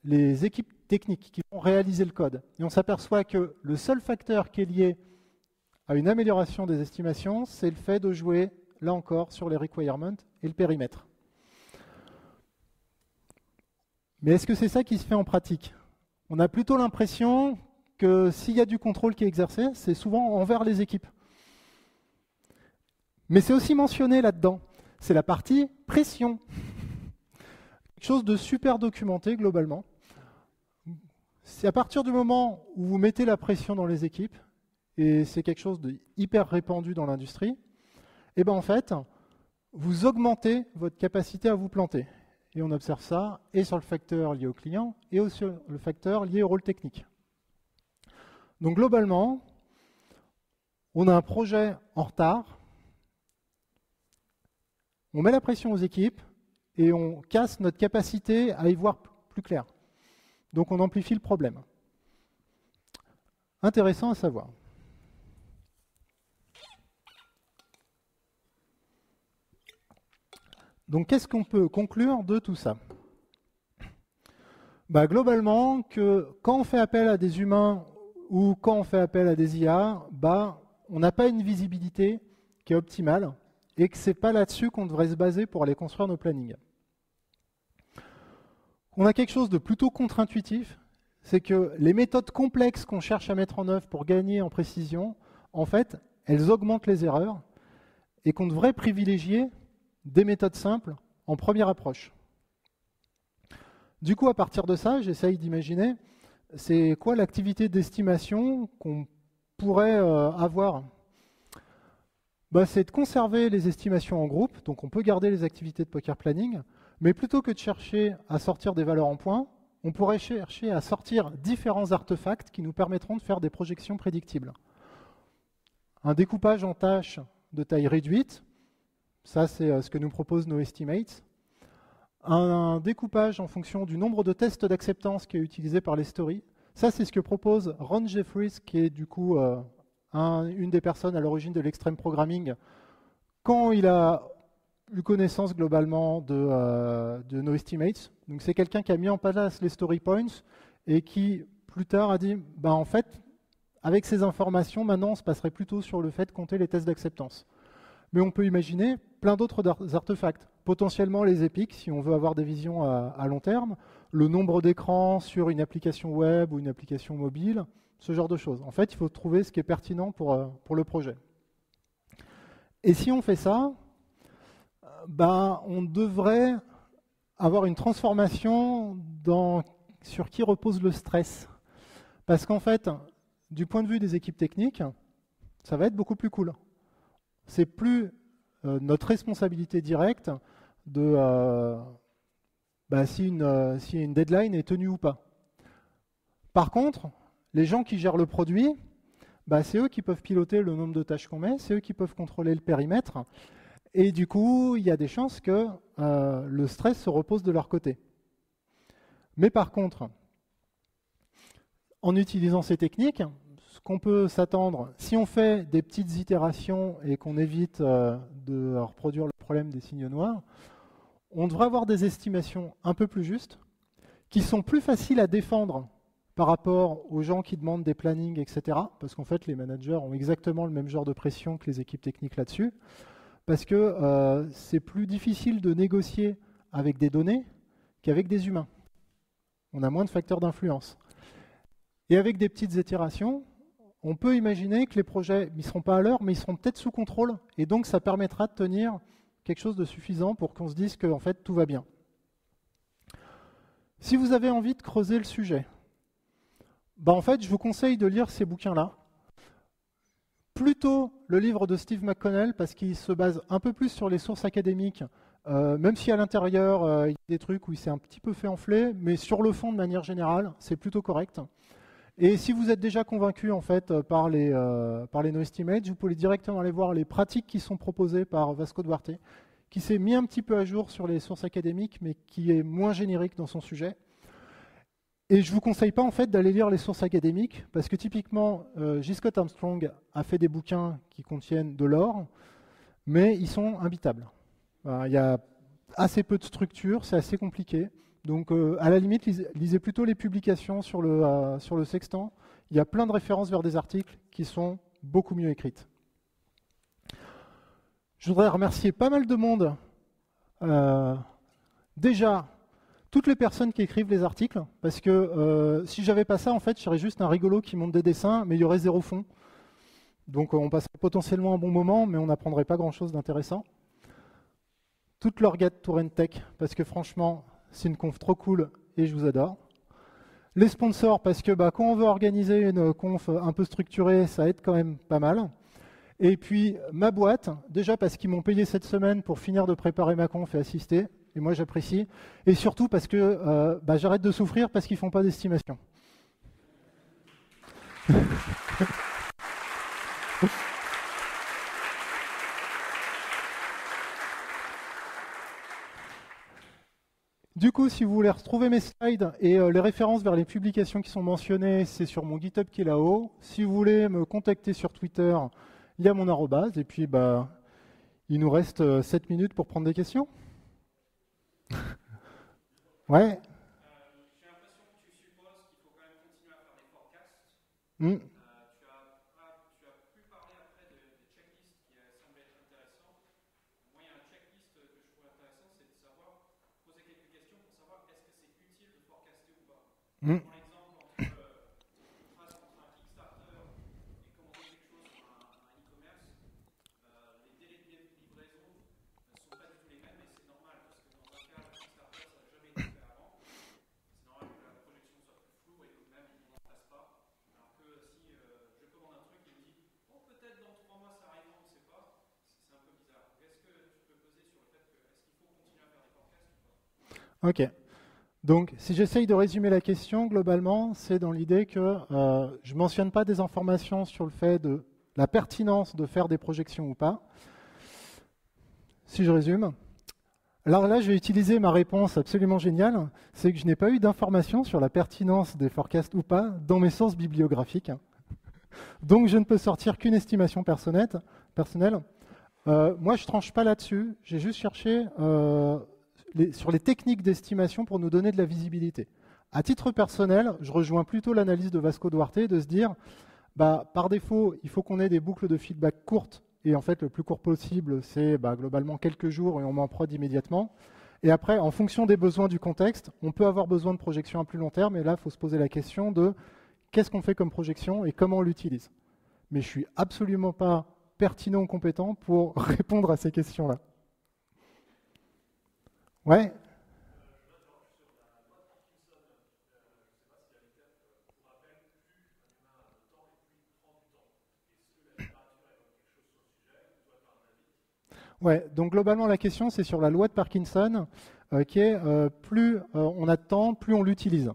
les équipes techniques qui vont réaliser le code. Et on s'aperçoit que le seul facteur qui est lié à une amélioration des estimations, c'est le fait de jouer, là encore, sur les requirements et le périmètre. Mais est-ce que c'est ça qui se fait en pratique? On a plutôt l'impression que s'il y a du contrôle qui est exercé, c'est souvent envers les équipes. Mais c'est aussi mentionné là-dedans, c'est la partie pression. Quelque chose de super documenté globalement. C'est à partir du moment où vous mettez la pression dans les équipes, et c'est quelque chose de hyper répandu dans l'industrie, et bien en fait, vous augmentez votre capacité à vous planter. Et on observe ça et sur le facteur lié au client et aussi sur le facteur lié au rôle technique. Donc globalement, on a un projet en retard, on met la pression aux équipes et on casse notre capacité à y voir plus clair. Donc on amplifie le problème. Intéressant à savoir. Donc qu'est-ce qu'on peut conclure de tout ça? Globalement, que quand on fait appel à des humains ou quand on fait appel à des IA, on n'a pas une visibilité qui est optimale et que ce n'est pas là-dessus qu'on devrait se baser pour aller construire nos plannings. On a quelque chose de plutôt contre-intuitif, c'est que les méthodes complexes qu'on cherche à mettre en œuvre pour gagner en précision, en fait, elles augmentent les erreurs et qu'on devrait privilégier des méthodes simples en première approche. Du coup, à partir de ça, j'essaye d'imaginer c'est quoi l'activité d'estimation qu'on pourrait avoir. C'est de conserver les estimations en groupe, donc on peut garder les activités de poker planning, mais plutôt que de chercher à sortir des valeurs en points, on pourrait chercher à sortir différents artefacts qui nous permettront de faire des projections prédictibles. Un découpage en tâches de taille réduite, ça c'est ce que nous proposent nos estimates. Un découpage en fonction du nombre de tests d'acceptance qui est utilisé par les stories. Ça c'est ce que propose Ron Jeffries, qui est du coup une des personnes à l'origine de l'extreme programming, quand il a eu connaissance globalement de nos estimates. Donc c'est quelqu'un qui a mis en place les story points et qui plus tard a dit en fait avec ces informations maintenant on se passerait plutôt sur le fait de compter les tests d'acceptance. Mais on peut imaginer plein d'autres artefacts, potentiellement les épiques si on veut avoir des visions à long terme, le nombre d'écrans sur une application web ou une application mobile, ce genre de choses. En fait, il faut trouver ce qui est pertinent pour le projet. Et si on fait ça, on devrait avoir une transformation sur qui repose le stress. Parce qu'en fait, du point de vue des équipes techniques, ça va être beaucoup plus cool. C'est plus notre responsabilité directe de si une deadline est tenue ou pas. Par contre, les gens qui gèrent le produit, bah, c'est eux qui peuvent piloter le nombre de tâches qu'on met, c'est eux qui peuvent contrôler le périmètre, et du coup, il y a des chances que le stress se repose de leur côté. Mais par contre, en utilisant ces techniques, ce qu'on peut s'attendre, si on fait des petites itérations et qu'on évite de reproduire le problème des signes noirs, on devrait avoir des estimations un peu plus justes, qui sont plus faciles à défendre par rapport aux gens qui demandent des plannings, etc. Parce qu'en fait, les managers ont exactement le même genre de pression que les équipes techniques là-dessus. Parce que c'est plus difficile de négocier avec des données qu'avec des humains. On a moins de facteurs d'influence. Et avec des petites itérations, on peut imaginer que les projets ne seront pas à l'heure, mais ils seront peut-être sous contrôle. Et donc, ça permettra de tenir quelque chose de suffisant pour qu'on se dise que en fait, tout va bien. Si vous avez envie de creuser le sujet, bah en fait, je vous conseille de lire ces bouquins-là. Plutôt le livre de Steve McConnell, parce qu'il se base un peu plus sur les sources académiques, même si à l'intérieur, il y a des trucs où il s'est un petit peu fait enfler, mais sur le fond, de manière générale, c'est plutôt correct. Et si vous êtes déjà convaincu en fait, par les NoEstimate, vous pouvez directement aller voir les pratiques qui sont proposées par Vasco Duarte, qui s'est mis un petit peu à jour sur les sources académiques, mais qui est moins générique dans son sujet. Et je ne vous conseille pas en fait d'aller lire les sources académiques, parce que typiquement, J. Scott Armstrong a fait des bouquins qui contiennent de l'or, mais ils sont imbitables. Il y a assez peu de structure, c'est assez compliqué. Donc à la limite, lisez plutôt les publications sur le sextant. Il y a plein de références vers des articles qui sont beaucoup mieux écrites. Je voudrais remercier pas mal de monde. Déjà, toutes les personnes qui écrivent les articles, parce que si j'avais pas ça, en fait, je serais juste un rigolo qui monte des dessins, mais il y aurait zéro fond. Donc on passerait potentiellement un bon moment, mais on n'apprendrait pas grand-chose d'intéressant. Toute l'orgate Tourentech, parce que franchement, c'est une conf trop cool et je vous adore. Les sponsors, parce que quand on veut organiser une conf un peu structurée, ça aide quand même pas mal. Et puis ma boîte, déjà parce qu'ils m'ont payé cette semaine pour finir de préparer ma conf et assister, et moi j'apprécie. Et surtout parce que j'arrête de souffrir parce qu'ils ne font pas d'estimation. Du coup, si vous voulez retrouver mes slides et les références vers les publications qui sont mentionnées, c'est sur mon GitHub qui est là-haut. Si vous voulez me contacter sur Twitter, il y a mon arrobase. Et puis, il nous reste 7 minutes pour prendre des questions. Ouais. J'ai l'impression que tu supposes qu'il faut quand même continuer à faire des forecasts. Tu as pu parler après de checklists qui semblent être intéressants. Moi, il y a un checklist que je trouve intéressant, c'est de savoir, poser quelques questions pour savoir est-ce que c'est utile de forecaster ou pas. Par exemple, une phrase entre un Kickstarter et commander quelque chose sur un e-commerce, les délais de livraison ne sont pas du tout les mêmes, et c'est normal parce que dans un cas, le Kickstarter, ça n'a jamais été fait avant. C'est normal que la projection soit plus floue et que même on n'en fasse pas. Alors que si je commande un truc et me dit oh, peut-être dans 3 mois ça arrivera, on ne sait pas, c'est un peu bizarre. Est-ce que tu peux peser sur le fait que est-ce qu'il faut continuer à faire des forecasts ou pas? Ok. Donc, si j'essaye de résumer la question, globalement, c'est dans l'idée que je ne mentionne pas des informations sur le fait de la pertinence de faire des projections ou pas. Si je résume, alors là, je vais utiliser ma réponse absolument géniale, c'est que je n'ai pas eu d'informations sur la pertinence des forecasts ou pas dans mes sources bibliographiques. Donc, je ne peux sortir qu'une estimation personnelle. Moi, je ne tranche pas là-dessus. J'ai juste cherché sur les techniques d'estimation pour nous donner de la visibilité. À titre personnel, je rejoins plutôt l'analyse de Vasco Duarte de se dire, par défaut, il faut qu'on ait des boucles de feedback courtes, et en fait, le plus court possible, c'est globalement quelques jours et on met en prod immédiatement. Et après, en fonction des besoins du contexte, on peut avoir besoin de projections à plus long terme, et là, il faut se poser la question de qu'est-ce qu'on fait comme projection et comment on l'utilise. Mais je ne suis absolument pas pertinent ou compétent pour répondre à ces questions-là. Ouais. Ouais, donc globalement la question c'est sur la loi de Parkinson qui est plus on a de temps, plus on l'utilise.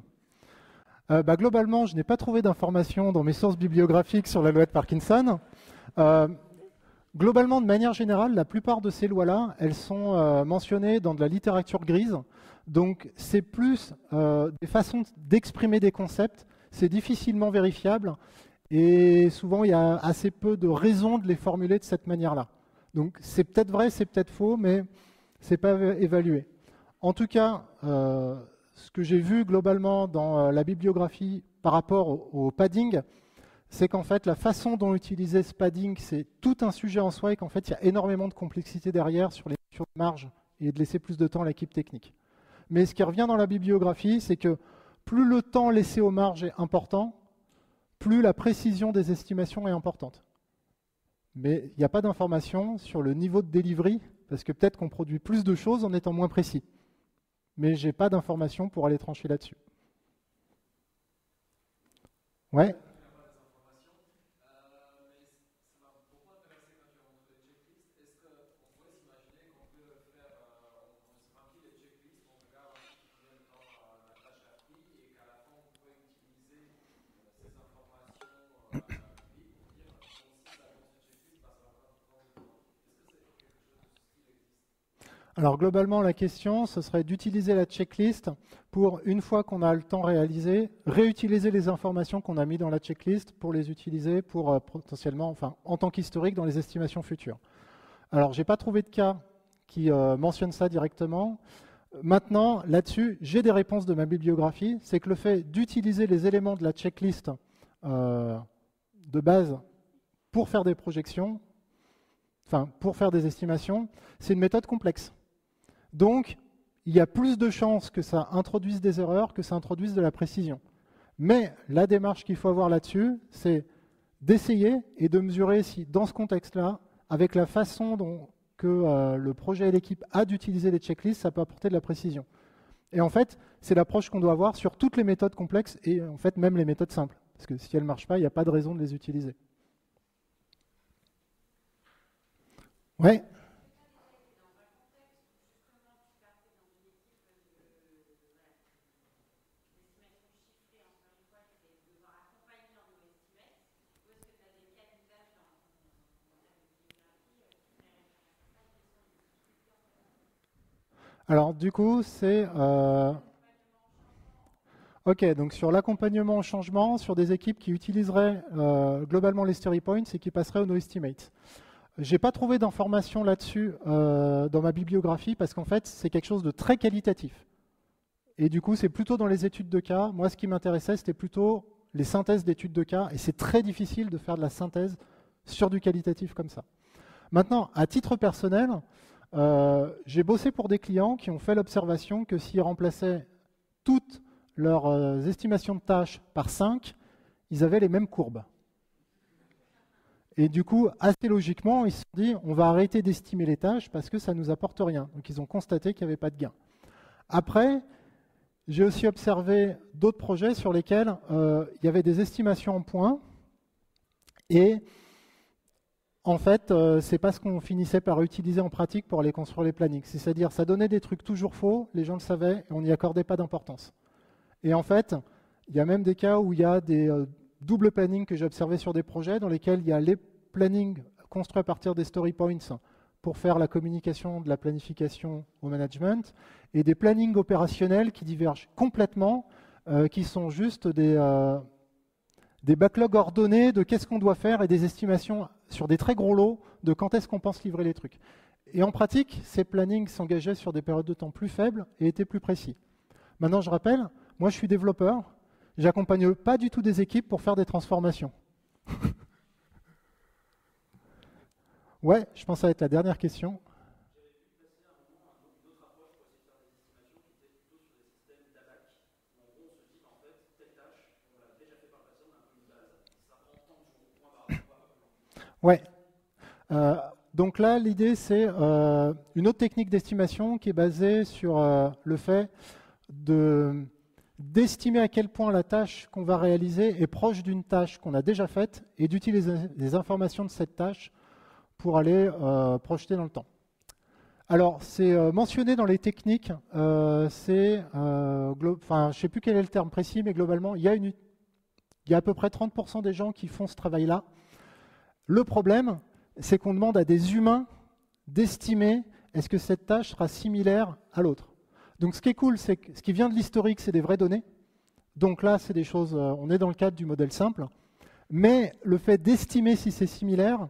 Globalement, je n'ai pas trouvé d'informations dans mes sources bibliographiques sur la loi de Parkinson. Globalement, de manière générale, la plupart de ces lois-là, elles sont mentionnées dans de la littérature grise. Donc, c'est plus des façons d'exprimer des concepts. C'est difficilement vérifiable. Et souvent, il y a assez peu de raisons de les formuler de cette manière-là. Donc, c'est peut-être vrai, c'est peut-être faux, mais ce n'est pas évalué. En tout cas, ce que j'ai vu globalement dans la bibliographie par rapport au padding, c'est qu'en fait, la façon dont utiliser ce padding, c'est tout un sujet en soi et qu'en fait, il y a énormément de complexité derrière sur les questions de marge et de laisser plus de temps à l'équipe technique. Mais ce qui revient dans la bibliographie, c'est que plus le temps laissé aux marges est important, plus la précision des estimations est importante. Mais il n'y a pas d'information sur le niveau de delivery, parce que peut-être qu'on produit plus de choses en étant moins précis. Mais je n'ai pas d'informations pour aller trancher là-dessus. Ouais. Alors globalement, la question, ce serait d'utiliser la checklist pour, une fois qu'on a le temps réalisé, réutiliser les informations qu'on a mis dans la checklist pour les utiliser pour potentiellement, enfin, en tant qu'historique dans les estimations futures. Alors, je n'ai pas trouvé de cas qui mentionnent ça directement. Maintenant, là-dessus, j'ai des réponses de ma bibliographie. C'est que le fait d'utiliser les éléments de la checklist de base pour faire des projections, enfin, pour faire des estimations, c'est une méthode complexe. Donc, il y a plus de chances que ça introduise des erreurs que ça introduise de la précision. Mais la démarche qu'il faut avoir là-dessus, c'est d'essayer et de mesurer si, dans ce contexte-là, avec la façon dont le projet et l'équipe a d'utiliser les checklists, ça peut apporter de la précision. Et en fait, c'est l'approche qu'on doit avoir sur toutes les méthodes complexes et en fait même les méthodes simples. Parce que si elles ne marchent pas, il n'y a pas de raison de les utiliser. Ouais. Alors du coup, c'est... Ok, donc sur l'accompagnement au changement, sur des équipes qui utiliseraient globalement les story points et qui passeraient au NoEstimate. Je n'ai pas trouvé d'informations là-dessus dans ma bibliographie parce qu'en fait, c'est quelque chose de très qualitatif. Et du coup, c'est plutôt dans les études de cas. Moi, ce qui m'intéressait, c'était plutôt les synthèses d'études de cas. Et c'est très difficile de faire de la synthèse sur du qualitatif comme ça. Maintenant, à titre personnel, j'ai bossé pour des clients qui ont fait l'observation que s'ils remplaçaient toutes leurs estimations de tâches par 5, ils avaient les mêmes courbes. Et du coup, assez logiquement, ils se sont dit, on va arrêter d'estimer les tâches parce que ça ne nous apporte rien. Donc ils ont constaté qu'il n'y avait pas de gain. Après, j'ai aussi observé d'autres projets sur lesquels il y avait des estimations en points et en fait, c'est pas ce qu'on finissait par utiliser en pratique pour aller construire les plannings. C'est-à-dire, ça donnait des trucs toujours faux, les gens le savaient, et on n'y accordait pas d'importance. Et en fait, il y a même des cas où il y a des doubles plannings que j'ai observés sur des projets dans lesquels il y a les plannings construits à partir des story points pour faire la communication de la planification au management, et des plannings opérationnels qui divergent complètement, qui sont juste des backlogs ordonnés de qu'est-ce qu'on doit faire et des estimations sur des très gros lots de quand est-ce qu'on pense livrer les trucs. Et en pratique, ces plannings s'engageaient sur des périodes de temps plus faibles et étaient plus précis. Maintenant, je rappelle, moi je suis développeur, j'accompagne pas du tout des équipes pour faire des transformations. Ouais, je pense que ça va être la dernière question. Ouais. Donc là, l'idée, c'est une autre technique d'estimation qui est basée sur le fait d'estimer à quel point la tâche qu'on va réaliser est proche d'une tâche qu'on a déjà faite et d'utiliser les informations de cette tâche pour aller projeter dans le temps. Alors, c'est mentionné dans les techniques, je ne sais plus quel est le terme précis, mais globalement, il y a à peu près 30% des gens qui font ce travail-là. Le problème, c'est qu'on demande à des humains d'estimer est-ce que cette tâche sera similaire à l'autre. Donc ce qui est cool, c'est que ce qui vient de l'historique, c'est des vraies données. Donc là, c'est des choses, on est dans le cadre du modèle simple. Mais le fait d'estimer si c'est similaire,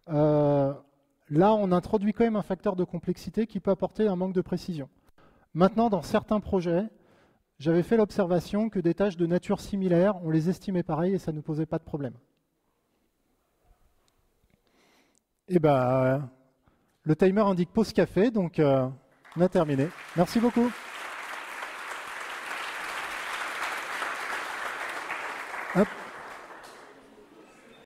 là, on introduit quand même un facteur de complexité qui peut apporter un manque de précision. Maintenant, dans certains projets, j'avais fait l'observation que des tâches de nature similaire, on les estimait pareil et ça ne posait pas de problème. Et le timer indique pause café, donc on a terminé. Merci beaucoup. Hop.